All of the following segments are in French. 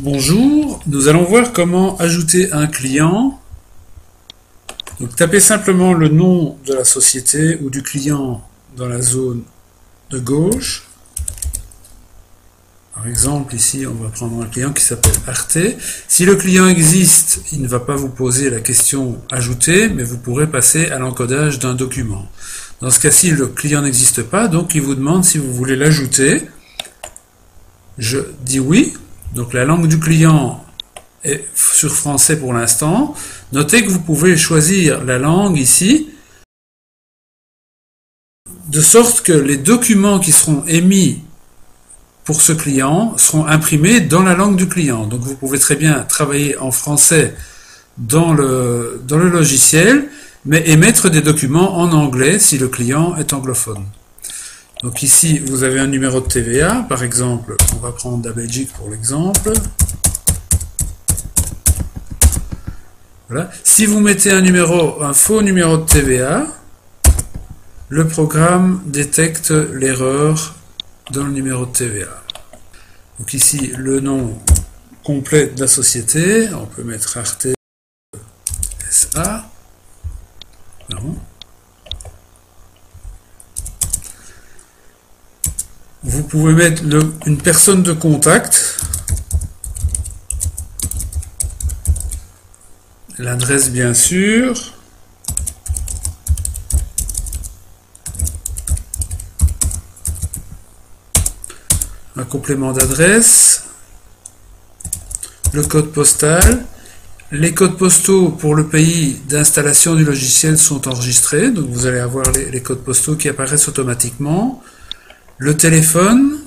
Bonjour, nous allons voir comment ajouter un client. Donc tapez simplement le nom de la société ou du client dans la zone de gauche. Par exemple, ici, on va prendre un client qui s'appelle Arte. Si le client existe, il ne va pas vous poser la question « Ajouter », mais vous pourrez passer à l'encodage d'un document. Dans ce cas-ci, le client n'existe pas, donc il vous demande si vous voulez l'ajouter. Je dis oui. Donc la langue du client est sur français pour l'instant. Notez que vous pouvez choisir la langue ici, de sorte que les documents qui seront émis pour ce client seront imprimés dans la langue du client. Donc vous pouvez très bien travailler en français dans le logiciel, mais émettre des documents en anglais si le client est anglophone. Donc ici, vous avez un numéro de TVA, par exemple, on va prendre la Belgique pour l'exemple. Voilà. Si vous mettez un faux numéro de TVA, le programme détecte l'erreur dans le numéro de TVA. Donc ici, le nom complet de la société, on peut mettre Arte SA. Non. Vous pouvez mettre une personne de contact, l'adresse bien sûr, un complément d'adresse, le code postal. Les codes postaux pour le pays d'installation du logiciel sont enregistrés, donc vous allez avoir les codes postaux qui apparaissent automatiquement. Le téléphone,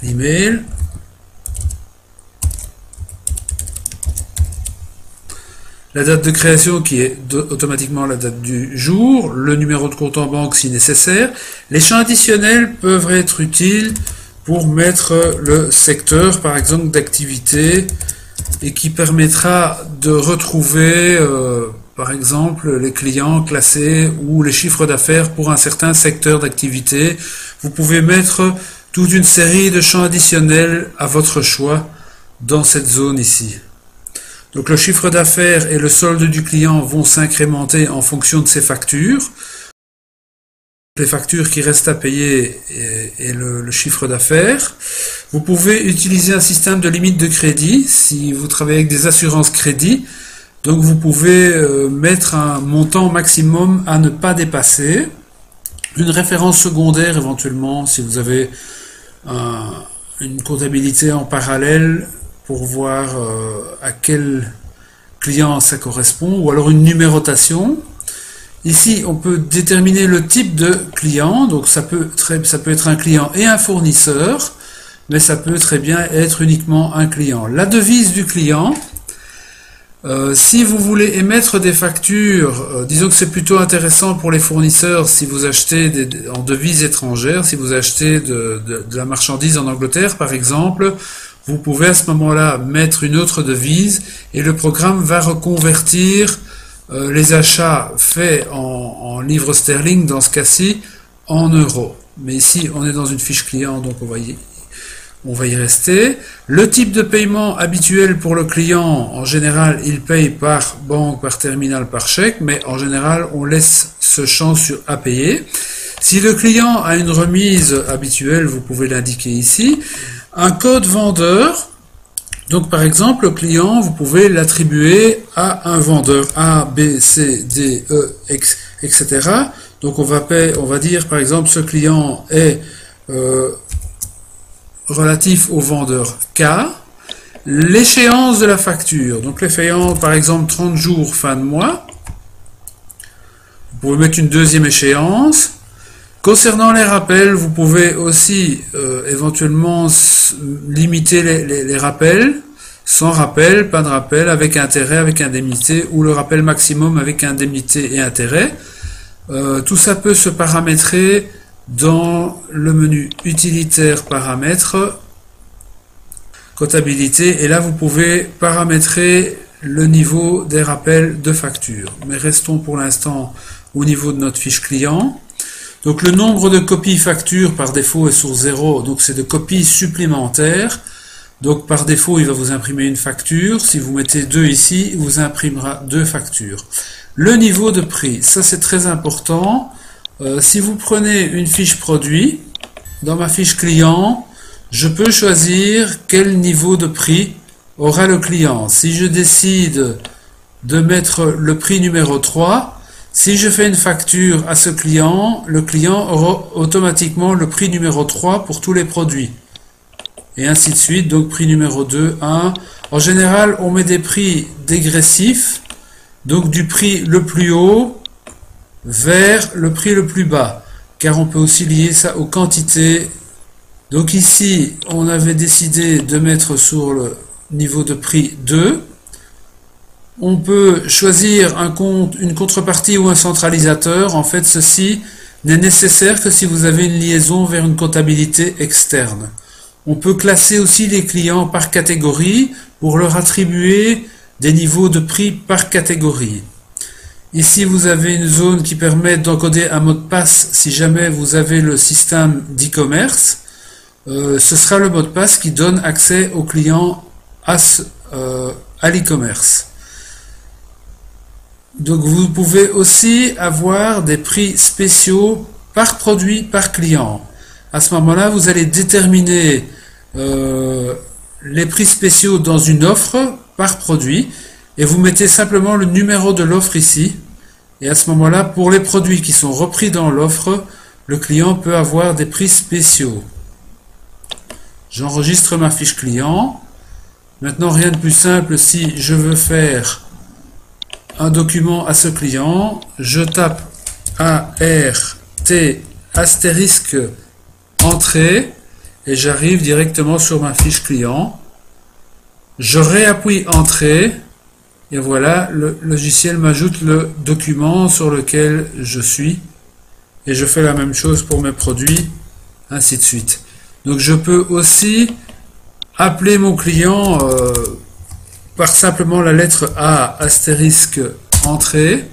l'email, la date de création qui est automatiquement la date du jour, le numéro de compte en banque si nécessaire. Les champs additionnels peuvent être utiles pour mettre le secteur, par exemple, d'activité et qui permettra de retrouver par exemple, les clients classés ou les chiffres d'affaires pour un certain secteur d'activité. Vous pouvez mettre toute une série de champs additionnels à votre choix dans cette zone ici. Donc le chiffre d'affaires et le solde du client vont s'incrémenter en fonction de ses factures. Les factures qui restent à payer et le chiffre d'affaires. Vous pouvez utiliser un système de limite de crédit si vous travaillez avec des assurances crédit. Donc vous pouvez mettre un montant maximum à ne pas dépasser, une référence secondaire éventuellement si vous avez une comptabilité en parallèle pour voir à quel client ça correspond, ou alors une numérotation. Ici on peut déterminer le type de client, donc ça peut être un client et un fournisseur, mais ça peut très bien être uniquement un client. La devise du client. Si vous voulez émettre des factures, disons que c'est plutôt intéressant pour les fournisseurs si vous achetez en devises étrangères, si vous achetez de la marchandise en Angleterre par exemple, vous pouvez à ce moment-là mettre une autre devise et le programme va reconvertir les achats faits en livres sterling, dans ce cas-ci, en euros. Mais ici, on est dans une fiche client, donc on va y rester. Le type de paiement habituel pour le client, en général, il paye par banque, par terminal, par chèque, mais en général, on laisse ce champ sur à payer. Si le client a une remise habituelle, vous pouvez l'indiquer ici. Un code vendeur, donc par exemple, le client, vous pouvez l'attribuer à un vendeur A, B, C, D, E, X, etc. Donc on va dire, par exemple, ce client est relatif au vendeur K, l'échéance de la facture, donc l'échéance par exemple 30 jours fin de mois, vous pouvez mettre une deuxième échéance. Concernant les rappels, vous pouvez aussi éventuellement limiter les rappels, sans rappel, pas de rappel, avec intérêt, avec indemnité, ou le rappel maximum avec indemnité et intérêt. Tout ça peut se paramétrer dans le menu utilitaire paramètres, comptabilité, et là vous pouvez paramétrer le niveau des rappels de facture. Mais restons pour l'instant au niveau de notre fiche client. Donc le nombre de copies facture par défaut est sur 0, donc c'est de copies supplémentaires. Donc par défaut, il va vous imprimer une facture. Si vous mettez 2 ici, il vous imprimera 2 factures. Le niveau de prix, ça c'est très important. Si vous prenez une fiche produit, dans ma fiche client, je peux choisir quel niveau de prix aura le client. Si je décide de mettre le prix numéro 3, si je fais une facture à ce client, le client aura automatiquement le prix numéro 3 pour tous les produits. Et ainsi de suite, donc prix numéro 2, 1. En général, on met des prix dégressifs, donc du prix le plus haut vers le prix le plus bas, car on peut aussi lier ça aux quantités. Donc ici, on avait décidé de mettre sur le niveau de prix 2. On peut choisir une contrepartie ou un centralisateur. En fait, ceci n'est nécessaire que si vous avez une liaison vers une comptabilité externe. On peut classer aussi les clients par catégorie pour leur attribuer des niveaux de prix par catégorie. Ici, vous avez une zone qui permet d'encoder un mot de passe si jamais vous avez le système d'e-commerce. Ce sera le mot de passe qui donne accès aux clients à l'e-commerce. Donc vous pouvez aussi avoir des prix spéciaux par produit, par client. À ce moment-là, vous allez déterminer les prix spéciaux dans une offre par produit et vous mettez simplement le numéro de l'offre ici. Et à ce moment-là, pour les produits qui sont repris dans l'offre, le client peut avoir des prix spéciaux. J'enregistre ma fiche client. Maintenant, rien de plus simple, si je veux faire un document à ce client, je tape ART astérisque entrée et j'arrive directement sur ma fiche client. Je réappuie entrée et voilà, le logiciel m'ajoute le document sur lequel je suis et je fais la même chose pour mes produits, ainsi de suite. Donc je peux aussi appeler mon client par simplement la lettre A astérisque entrée.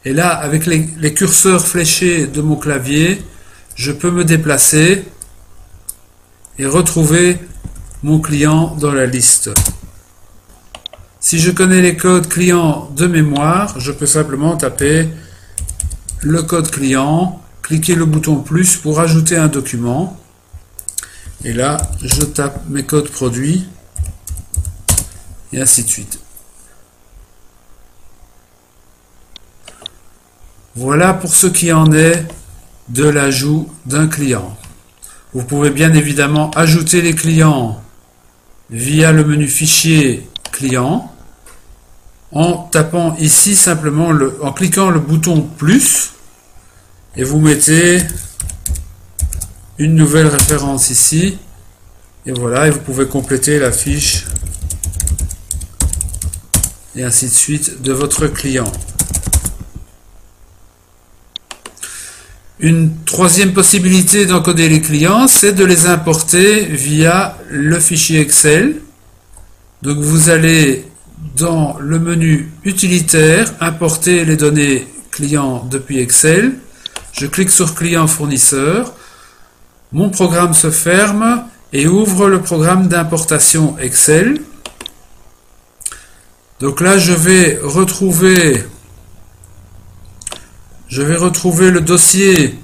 Et là, avec les curseurs fléchés de mon clavier, je peux me déplacer et retrouver mon client dans la liste. Si je connais les codes clients de mémoire, je peux simplement taper le code client, cliquer le bouton plus pour ajouter un document. Et là, je tape mes codes produits. Et ainsi de suite. Voilà pour ce qui en est de l'ajout d'un client. Vous pouvez bien évidemment ajouter les clients via le menu fichier client en tapant ici simplement en cliquant le bouton plus et vous mettez une nouvelle référence ici et voilà, et vous pouvez compléter la fiche et ainsi de suite de votre client. Une troisième possibilité d'encoder les clients, c'est de les importer via le fichier Excel. Donc vous allez dans le menu utilitaire, importer les données clients depuis Excel. Je clique sur client fournisseur. Mon programme se ferme et ouvre le programme d'importation Excel. Donc là, je vais retrouver le dossier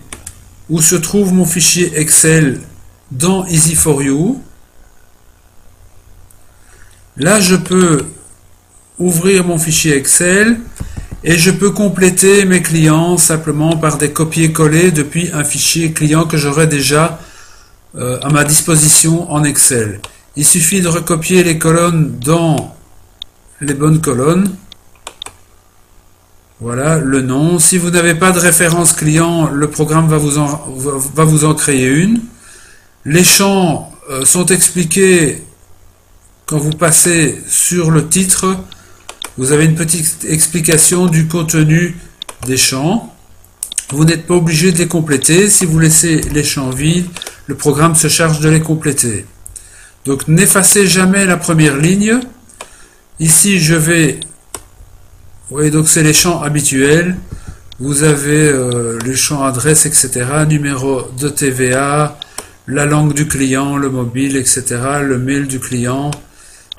où se trouve mon fichier Excel dans Easy4You. Là, je peux ouvrir mon fichier Excel et je peux compléter mes clients simplement par des copier-coller depuis un fichier client que j'aurai déjà à ma disposition en Excel. Il suffit de recopier les colonnes dans les bonnes colonnes. Voilà le nom. Si vous n'avez pas de référence client, le programme va vous en créer une. Les champs sont expliqués quand vous passez sur le titre. Vous avez une petite explication du contenu des champs. Vous n'êtes pas obligé de les compléter. Si vous laissez les champs vides, le programme se charge de les compléter. Donc n'effacez jamais la première ligne. Ici, je vais... Vous voyez, donc c'est les champs habituels. vous avez les champs adresse, etc., numéro de TVA, la langue du client, le mobile, etc., le mail du client.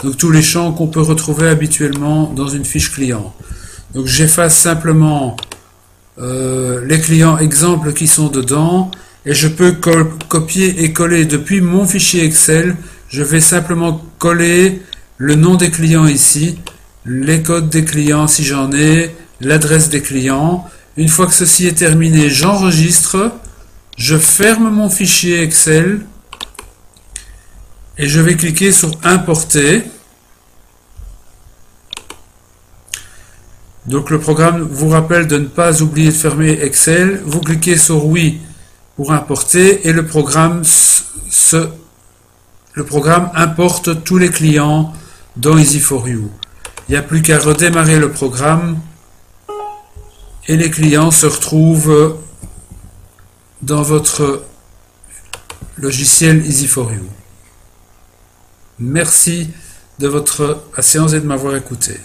Donc tous les champs qu'on peut retrouver habituellement dans une fiche client. Donc j'efface simplement les clients exemples qui sont dedans et je peux copier et coller depuis mon fichier Excel. Je vais simplement coller le nom des clients ici, les codes des clients si j'en ai, l'adresse des clients. Une fois que ceci est terminé, j'enregistre, je ferme mon fichier Excel et je vais cliquer sur importer. Donc le programme vous rappelle de ne pas oublier de fermer Excel. Vous cliquez sur oui pour importer et le programme importe tous les clients dans Easy4You. Il n'y a plus qu'à redémarrer le programme et les clients se retrouvent dans votre logiciel Easy4You. Merci de votre patience et de m'avoir écouté.